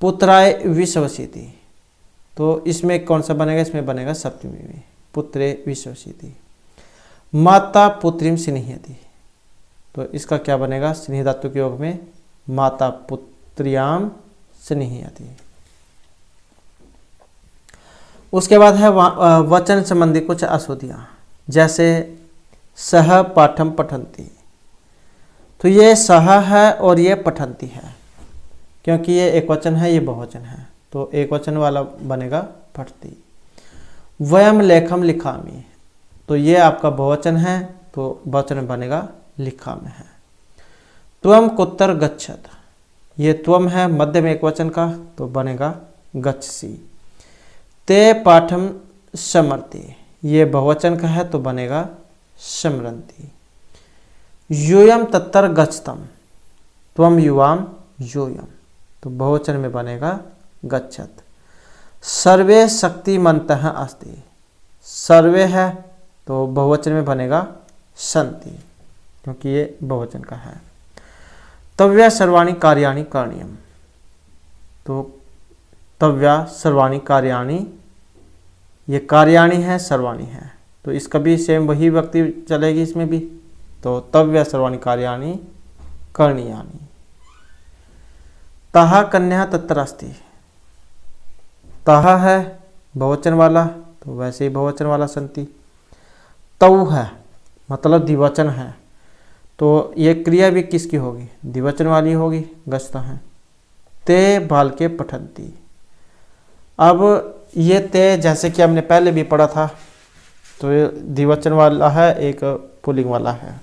पुत्राय विश्वसिति, तो इसमें कौन सा बनेगा, इसमें बनेगा सप्तमी में, पुत्रे विश्वसिति। माता पुत्रीम स्नेहयति, तो इसका क्या बनेगा, स्नेह धातु के योग में माता पुत्र्याम स्नेहयति। उसके बाद है वचन संबंधी कुछ अशुद्धियाँ, जैसे सह पाठम पठन्ति, तो ये सह है और ये पठन्ति है, क्योंकि ये एक वचन है ये बहुवचन है, तो एक वचन वाला बनेगा पठती। वयम लेखम लिखामि, तो ये आपका बहुवचन है तो बहुवचन में बनेगा लिखा में है। त्वम कुत्र गच्छत, ये त्वम है मध्य में एक वचन का, तो बनेगा गच्छसि। ते पाठम समर्ति, ये बहुवचन का है तो बनेगा समरन्ति। यूयम तत्र गच्छतम, त्वम युवाम यूयम, तो बहुवचन में बनेगा गच्छत। सर्वे शक्तिमन्तः अस्ति, सर्वे है तो बहुवचन में बनेगा सन्ति, क्योंकि ये बहुवचन का है। तव्या सर्वाणि कार्याणि करणीयम, तो तव्या सर्वाणि कार्याणि, ये कार्याणि है सर्वाणि है, तो इसका भी सेम वही विभक्ति चलेगी इसमें भी, तो तव्या सर्वाणि कार्याणि करणीयानि। तहा कन्या तत्र अस्ति, तहा है बहुवचन वाला तो वैसे ही बहुवचन वाला संति। तौ है मतलब द्विवचन है, तो ये क्रिया भी किसकी होगी, द्विवचन वाली होगी, गच्छता है। ते बालके पठन्ति। अब ये ते जैसे कि हमने पहले भी पढ़ा था, तो ये द्विवचन वाला है, एक पुल्लिंग वाला है।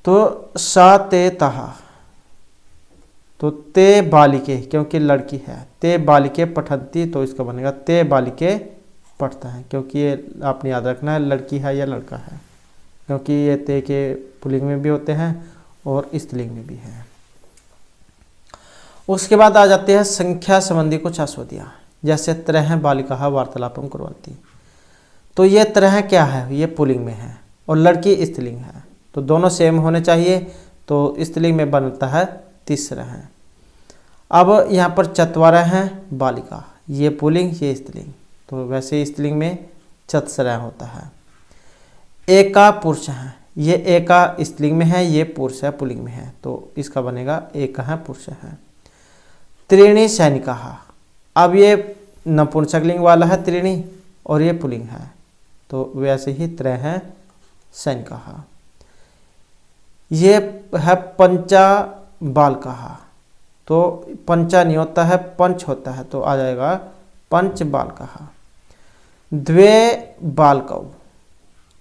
तो सा ते तहा, तो ते बालिके क्योंकि लड़की है, ते बालिके पठन्ति, तो इसका बनेगा ते बालिके पढ़ता है, क्योंकि ये आपने याद रखना है लड़की है या लड़का है, क्योंकि ये ते के पुल्लिंग में भी होते हैं और स्त्रीलिंग में भी है। उसके बाद आ जाते हैं संख्या संबंधी कुछ अश्वदियाँ, जैसे त्रयः बालिकाः वार्तालापं कुर्वन्ति। तो ये त्रयः क्या है, ये पुल्लिंग में है और लड़की स्त्रीलिंग है, तो दोनों सेम होने चाहिए, तो स्त्रीलिंग में बनता है तिस्रः। अब यहाँ पर चत्वारः बालिका, ये पुल्लिंग ये स्त्रीलिंग, तो वैसे स्त्रीलिंग में चत्सरः होता है। एका पुरुष है, ये एका स्त्रीलिंग में है, ये पुरुष है पुल्लिंग में है, तो इसका बनेगा एकः पुरुष है। त्रीणि सैनिकाः, अब ये नपुंसकलिंग वाला है त्रीणि और ये पुल्लिंग है, तो वैसे ही त्रयः सैनिकाः। ये है पंचा बालकाः, तो पंचा नहीं होता है पंच होता है, तो आ जाएगा पंच बालकाः। द्वे बालकौ,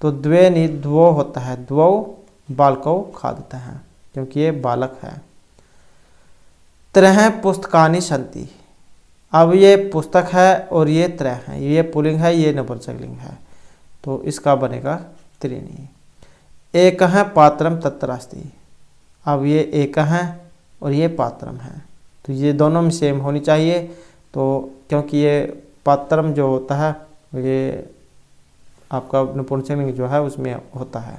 तो द्वे नहीं द्वौ होता है, द्वौ बालकौ खादते हैं, क्योंकि ये बालक है। त्रयः पुस्तकानि सन्ति, अब ये पुस्तक है और ये त्रय है, ये पुल्लिंग है ये नपुंसकलिंग है, तो इसका बनेगा त्रीणि। एकः पात्रं तत्र अस्ति, अब ये एकः है और ये पात्रम है, तो ये दोनों में सेम होनी चाहिए, तो क्योंकि ये पात्रम जो होता है ये आपका नपुंसकलिंग जो है उसमें होता है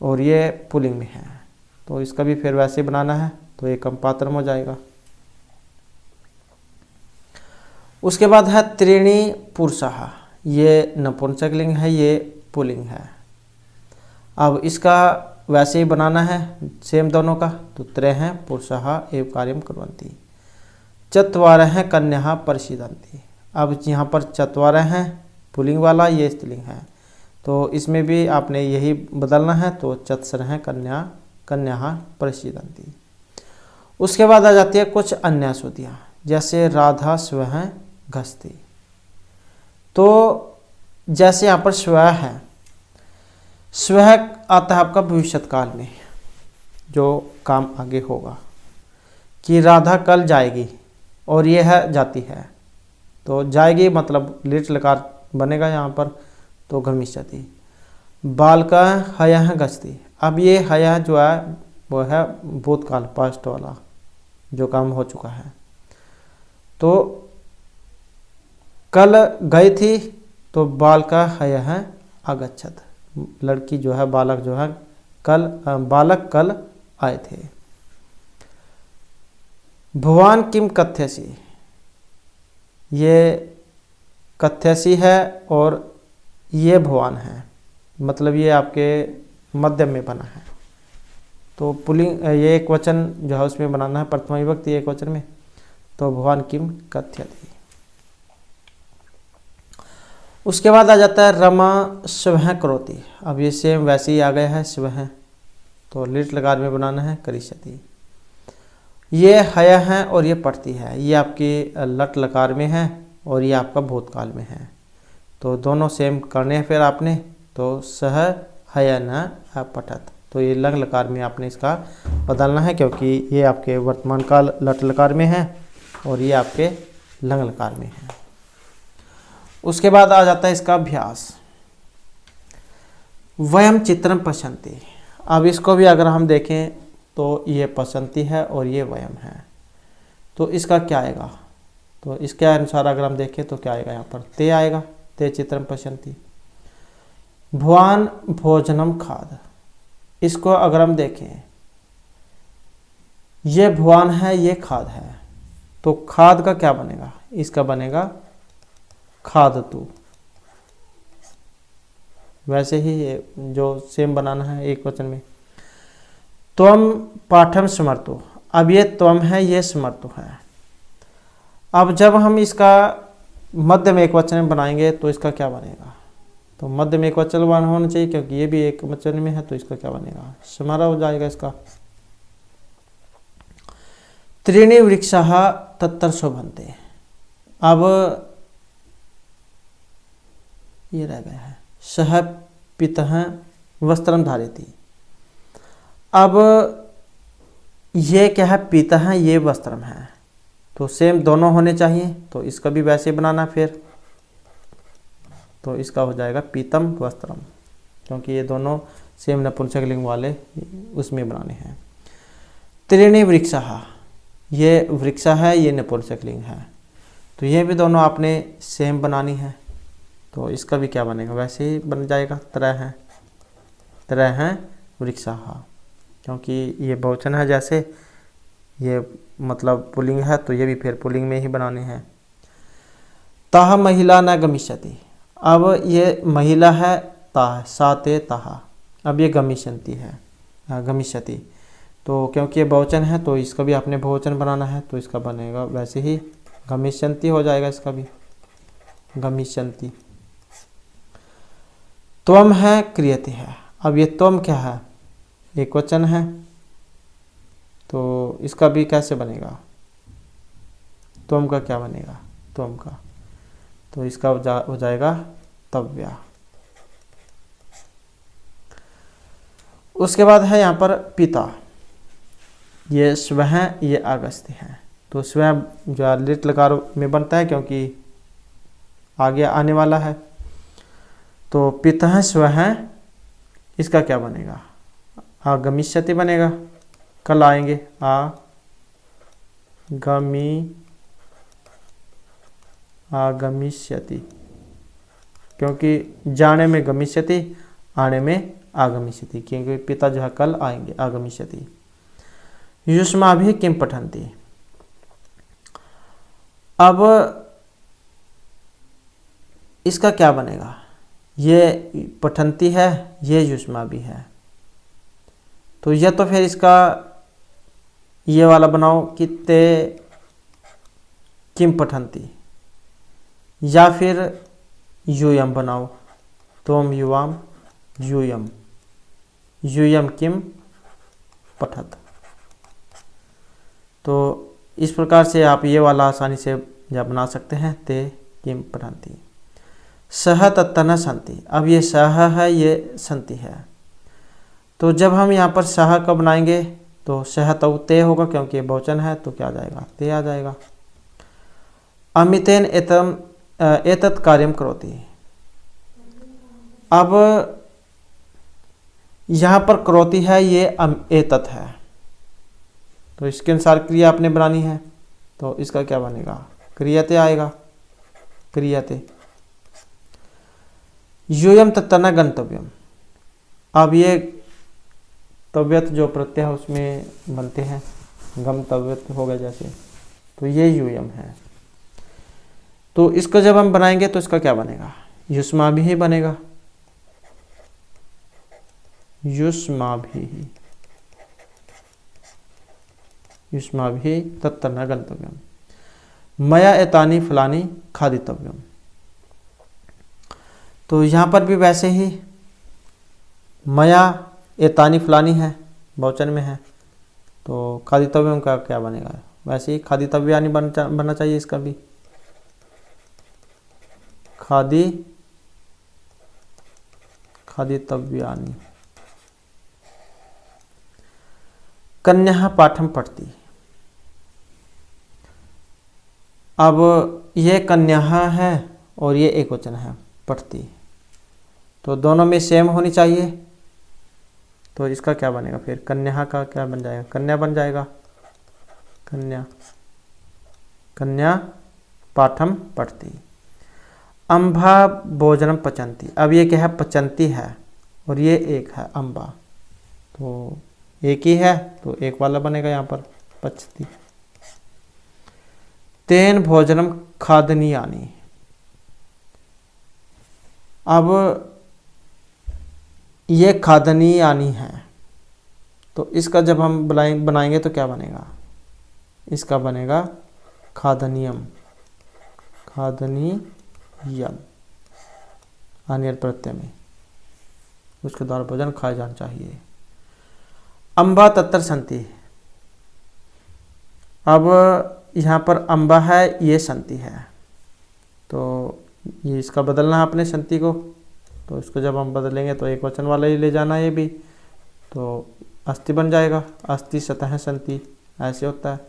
और ये पुल्लिंग में है, तो इसका भी फिर वैसे बनाना है, तो एकम पात्रम हो जाएगा। उसके बाद है त्रीणि पुरुषाः, ये नपुंसकलिंग है ये पुल्लिंग है। अब इसका वैसे ही बनाना है सेम दोनों का, तो त्रयः पुरुषाः एव कार्यं कुर्वन्ति। चत्वारः कन्याः परिषीदन्ति, अब यहाँ पर चत्वारः है पुल्लिंग वाला, ये स्त्रीलिंग है, तो इसमें भी आपने यही बदलना है, तो चत्सरः कन्याः परिषीदन्ति। उसके बाद आ जाती है कुछ अन्य अश्वदियाँ, जैसे राधा स्वः घसती, तो जैसे यहाँ पर स्वः है, स्वः आता है आपका भविष्यत काल में जो काम आगे होगा, कि राधा कल जाएगी और ये है जाती है, तो जाएगी मतलब लिट लकार बनेगा यहाँ पर, तो गमिष्यति। बालका हयः गच्छति, अब ये हयः जो है वो है भूतकाल पास्ट वाला जो काम हो चुका है, तो कल गई थी, तो बालका हयः अगच्छत्, लड़की जो है बालक जो है कल बालक कल आए थे। भवान किम कथ्यसि, ये कथ्यसि है और ये भवान है, मतलब ये आपके मध्यम में बना है, तो पुल्लिंग ये एक वचन जो है उसमें बनाना है प्रथमा विभक्ति एक वचन में, तो भवान किम कथ्यति। उसके बाद आ जाता है रमा स्वः करोति, अब ये सेम वैसे ही आ गया है स्वः, तो लिट लकार में बनाना है करिष्यति। ये हय है और ये पढ़ती है, ये आपकी लट लकार में है और ये आपका भूतकाल में है, तो दोनों सेम करने हैं फिर आपने, तो सह हय न पठत, तो ये लंग लकार में आपने इसका बदलना है, क्योंकि ये आपके वर्तमान काल लट लकार में है और ये आपके लंग लकार में है। उसके बाद आ जाता है इसका अभ्यास। वयम चित्रम पश्यन्ति, अब इसको भी अगर हम देखें तो ये पश्यन्ति है और ये वयम है, तो इसका क्या आएगा, तो इसके अनुसार अगर हम देखें तो क्या आएगा, यहाँ पर ते आएगा, ते चित्रम पश्यन्ति। भुवान भोजनम खाद, इसको अगर हम देखें ये भुवान है ये खाद है, तो खाद का क्या बनेगा, इसका बनेगा खादतु, वैसे ही जो सेम बनाना है एक वचन में। त्वम पाठम स्मर्तु, अब ये त्वम है ये स्मर्तु है, अब जब हम इसका मध्य में एक वचन में बनाएंगे तो इसका क्या बनेगा, तो मध्य में एक वचन होना चाहिए क्योंकि ये भी एक वचन में है, तो इसका क्या बनेगा, समारा हो जाएगा इसका। त्रीणि वृक्षाः तत्र शोभन्ते। अब ये रह गया है सह पितः वस्त्रम धारयति। अब ये क्या है, पितः ये वस्त्रम है, तो सेम दोनों होने चाहिए, तो इसका भी वैसे बनाना फिर, तो इसका हो जाएगा पीतम वस्त्रम, क्योंकि ये दोनों सेम नपुंसकलिंग वाले उसमें बनाने हैं। त्रीणि वृक्षाः, ये वृक्षा है, ये नपुंसकलिंग है, तो ये भी दोनों आपने सेम बनानी है, तो इसका भी क्या बनेगा, वैसे ही बन जाएगा। त्रयः वृक्षाः, क्योंकि ये बहुवचन है, जैसे ये मतलब पुल्लिंग है, तो ये भी फिर पुल्लिंग में ही बनाने हैं। ताः महिला न गमिष्यति। अब ये महिला है, ताः, साते ताः, अब ये गमिष्यन्ति है, गमिष्यति, तो क्योंकि ये बहुवचन है तो इसका भी आपने बहुवचन बनाना है, तो इसका बनेगा वैसे ही गमिष्यन्ति हो जाएगा, इसका भी गमिष्यन्ति। त्वम है, क्रियते है। अब ये त्वम क्या है, एक वचन है, तो इसका भी कैसे बनेगा, त्वम का क्या बनेगा, त्वम का, तो इसका हो जाएगा तव्या। उसके बाद है यहाँ पर पिता, ये स्वः, ये अगस्त्य है, तो स्वः जो लिट लकार में बनता है क्योंकि आगे आने वाला है, तो पितः स्वः, इसका क्या बनेगा, आगमिष्यति बनेगा, कल आएंगे, आगमिष्यति, क्योंकि जाने में गमिष्यति, आने में आगमिष्यति, क्योंकि पिता जो है कल आएंगे, आगमिष्यति। युष्माभिः किं पठन्ति। अब इसका क्या बनेगा, ये पठन्ति है, ये युष्माभिः है, तो यह तो फिर इसका ये वाला बनाओ कि ते किम पठन्ति, या फिर यूयम बनाओ, त्वम युवाम यूयम, यूयम किम पठत। तो इस प्रकार से आप ये वाला आसानी से बना सकते हैं, ते किम पठन्ति। सह तत्तन सन्ति। अब ये सह है, ये सन्ति है, तो जब हम यहाँ पर सह का बनाएंगे तो सह तो ते होगा, क्योंकि ये बहुवचन है, तो क्या आ जाएगा, ते आ जाएगा। अमितेन एतत् कार्यम करोति। अब यहाँ पर करोति है, ये एतत् है, तो इसके अनुसार क्रिया आपने बनानी है, तो इसका क्या बनेगा, क्रियते आएगा, क्रियते। यूयम तत्तन गंतव्यम। अब ये तव्यत जो प्रत्यय है उसमें बनते हैं, गमतव्यत हो गया जैसे, तो ये यूयम है, तो इसको जब हम बनाएंगे तो इसका क्या बनेगा, युष्माभिः बनेगा, युष्माभिः, युष्माभिः तत्र न गंतव्यम। मया एतानि फलानि खादितव्यम। तो यहाँ पर भी वैसे ही मया एतानि फलानी है, बहुवचन में है, तो खादितव्यम का क्या बनेगा, वैसे ही खादितव्यानि बनना चाहिए, इसका भी खादितव्यानि। कन्या पाठम पठती। अब ये कन्या है और ये एक वचन है, पठती, तो दोनों में सेम होनी चाहिए, तो इसका क्या बनेगा, फिर कन्या का क्या बन जाएगा, कन्या बन जाएगा, कन्या, कन्या पाठम पठती। अम्बा भोजनम पचंती। अब ये क्या है, पचंती है, और ये एक है अम्बा, तो एक ही है, तो एक वाला बनेगा यहाँ पर, पचती। तेन भोजनम खादनीयानि। अब ये खादनीयानि है, तो इसका जब हम बनाएंगे तो क्या बनेगा, इसका बनेगा खादनीयम, खादनीयम, अनियत प्रत्यय में, उसके द्वारा भोजन खाया जाना चाहिए। अम्बा तत्र संति, अब यहाँ पर अम्बा है, ये संति है, तो ये इसका बदलना है अपने संति को। तो इसको जब हम बदलेंगे तो एक वचन वाला ही ले जाना है ये भी, तो अस्ति बन जाएगा, अस्ति सतह संति, ऐसे होता है।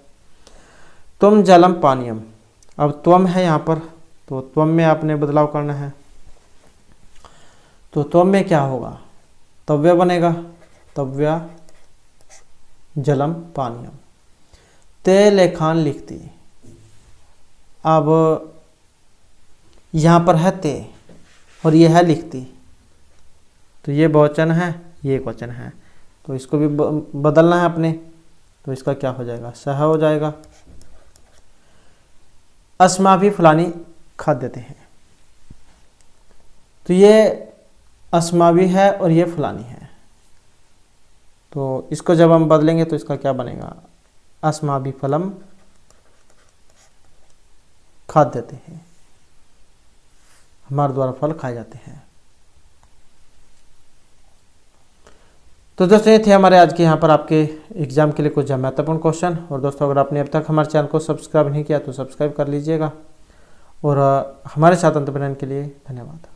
तुम जलम पानीयम, अब त्वम है यहाँ पर, तो त्वम में आपने बदलाव करना है। तो त्वम में क्या होगा, तव्य बनेगा, तव्या जलम पानीयम। ते लेखान लिखती, अब यहाँ पर है ते और ये है लिखती, तो ये बहुवचन है, ये एक वचन है, तो इसको भी बदलना है अपने। तो इसका क्या हो जाएगा, सह हो जाएगा। अस्माभि फलानी खाद्यते हैं, तो ये अस्माभि है और ये फलानी है, तो इसको जब हम बदलेंगे तो इसका क्या बनेगा, अस्माभि फलम खाद्यते हैं, हमारे द्वारा फल खाए जाते हैं। तो दोस्तों ये थे हमारे आज के यहाँ पर आपके एग्जाम के लिए कुछ महत्वपूर्ण क्वेश्चन। और दोस्तों अगर आपने अब तक हमारे चैनल को सब्सक्राइब नहीं किया तो सब्सक्राइब कर लीजिएगा, और हमारे साथ अंत बनाने के लिए धन्यवाद।